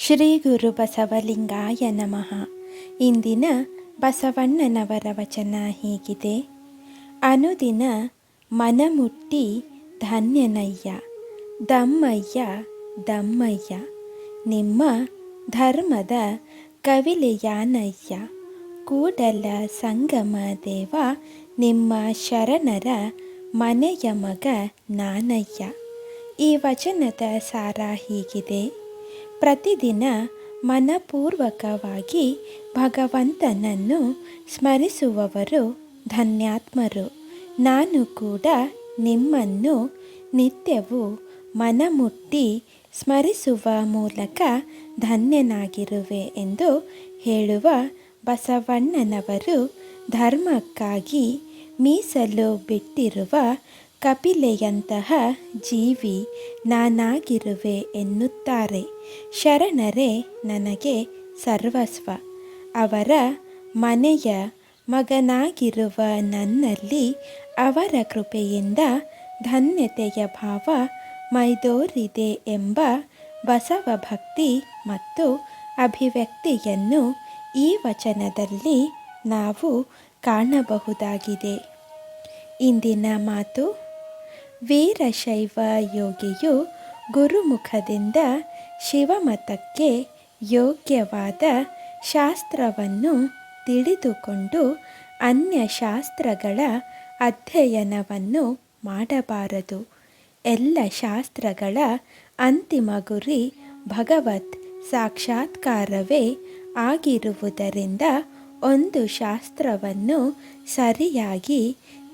ಶ್ರೀ ಗುರು ಬಸವಲಿಂಗಾಯ ನಮಃ. ಇಂದಿನ ಬಸವಣ್ಣನವರ ವಚನ ಹೀಗಿದೆ: ಅನುದಿನ ಮನಮುಟ್ಟಿ ಧನ್ಯನಯ್ಯ, ದಮ್ಮಯ್ಯ ದಮ್ಮಯ್ಯ, ನಿಮ್ಮ ಧರ್ಮದ ಕವಿಲೆಯಾನಯ್ಯ, ಕೂಡಲ ಸಂಗಮ ದೇವ, ನಿಮ್ಮ ಶರಣರ ಮನೆಯ ಮಗ ನಾನಯ್ಯ. ಈ ವಚನದ ಸಾರ ಹೀಗಿದೆ: ಪ್ರತಿದಿನ ಮನಪೂರ್ವಕವಾಗಿ ಭಗವಂತನನ್ನು ಸ್ಮರಿಸುವವರು ಧನ್ಯಾತ್ಮರು. ನಾನು ಕೂಡ ನಿಮ್ಮನ್ನು ನಿತ್ಯವೂ ಮನಮುಟ್ಟಿ ಸ್ಮರಿಸುವ ಮೂಲಕ ಧನ್ಯನಾಗಿರುವೆ ಎಂದು ಹೇಳುವ ಬಸವಣ್ಣನವರು ಧರ್ಮಕ್ಕಾಗಿ ಮೀಸಲು ಬಿಟ್ಟಿರುವ ಕಪಿಲೆಯಂತಹ ಜೀವಿ ನಾನಾಗಿರುವೆ ಎನ್ನುತ್ತಾರೆ. ಶರಣರೇ ನನಗೆ ಸರ್ವಸ್ವ. ಅವರ ಮನೆಯ ಮಗನಾಗಿರುವ ನನ್ನಲ್ಲಿ ಅವರ ಕೃಪೆಯಿಂದ ಧನ್ಯತೆಯ ಭಾವ ಮೈದೋರಿದೆ ಎಂಬ ಬಸವ ಭಕ್ತಿ ಮತ್ತು ಅಭಿವ್ಯಕ್ತಿಯನ್ನು ಈ ವಚನದಲ್ಲಿ ನಾವು ಕಾಣಬಹುದಾಗಿದೆ. ಇಂದಿನ ಮಾತು: ವೀರಶೈವ ಯೋಗಿಯು ಗುರುಮುಖದಿಂದ ಶಿವಮತಕ್ಕೆ ಯೋಗ್ಯವಾದ ಶಾಸ್ತ್ರವನ್ನು ತಿಳಿದುಕೊಂಡು ಅನ್ಯ ಶಾಸ್ತ್ರಗಳ ಅಧ್ಯಯನವನ್ನು ಮಾಡಬಾರದು. ಎಲ್ಲ ಶಾಸ್ತ್ರಗಳ ಅಂತಿಮ ಗುರಿ ಭಗವತ್ ಸಾಕ್ಷಾತ್ಕಾರವೇ ಆಗಿರುವುದರಿಂದ ಒಂದು ಶಾಸ್ತ್ರವನ್ನು ಸರಿಯಾಗಿ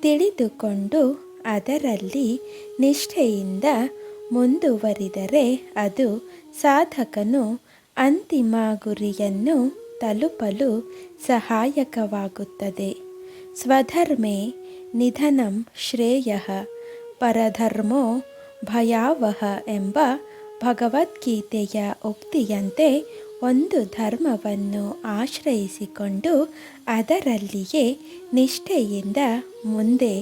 ತಿಳಿದುಕೊಂಡು ಅದರಲ್ಲಿ ನಿಷ್ಠೆಯಿಂದ ಮುಂದುವರಿದರೆ ಅದು ಸಾಧಕನು ಅಂತಿಮ ಗುರಿಯನ್ನು ತಲುಪಲು ಸಹಾಯಕವಾಗುತ್ತದೆ. ಸ್ವಧರ್ಮೇ ನಿಧನಂ ಶ್ರೇಯಃ, ಪರಧರ್ಮೋ ಭಯಾವಹ ಎಂಬ ಭಗವದ್ಗೀತೆಯ ಉಕ್ತಿಯಂತೆ ಒಂದು ಧರ್ಮವನ್ನು ಆಶ್ರಯಿಸಿಕೊಂಡು ಅದರಲ್ಲಿಯೇ ನಿಷ್ಠೆಯಿಂದ ಮುಂದೆ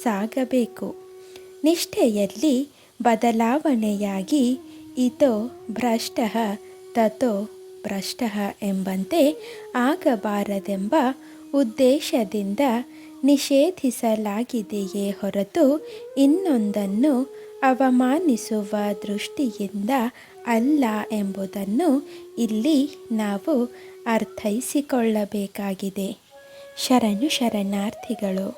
ಸಾಗಬೇಕು. ನಿಷ್ಠೆಯಲ್ಲಿ ಬದಲಾವಣೆಯಾಗಿ ಇತೋ ಭ್ರಷ್ಟಃ ತತೋ ಭ್ರಷ್ಟಃ ಎಂಬಂತೆ ಆಗಬಾರದೆಂಬ ಉದ್ದೇಶದಿಂದ ನಿಷೇಧಿಸಲಾಗಿದೆಯೇ ಹೊರತು ಇನ್ನೊಂದನ್ನು ಅವಮಾನಿಸುವ ದೃಷ್ಟಿಯಿಂದ ಅಲ್ಲ ಎಂಬುದನ್ನು ಇಲ್ಲಿ ನಾವು ಅರ್ಥೈಸಿಕೊಳ್ಳಬೇಕಾಗಿದೆ. ಶರಣಾರ್ಥಿಗಳು.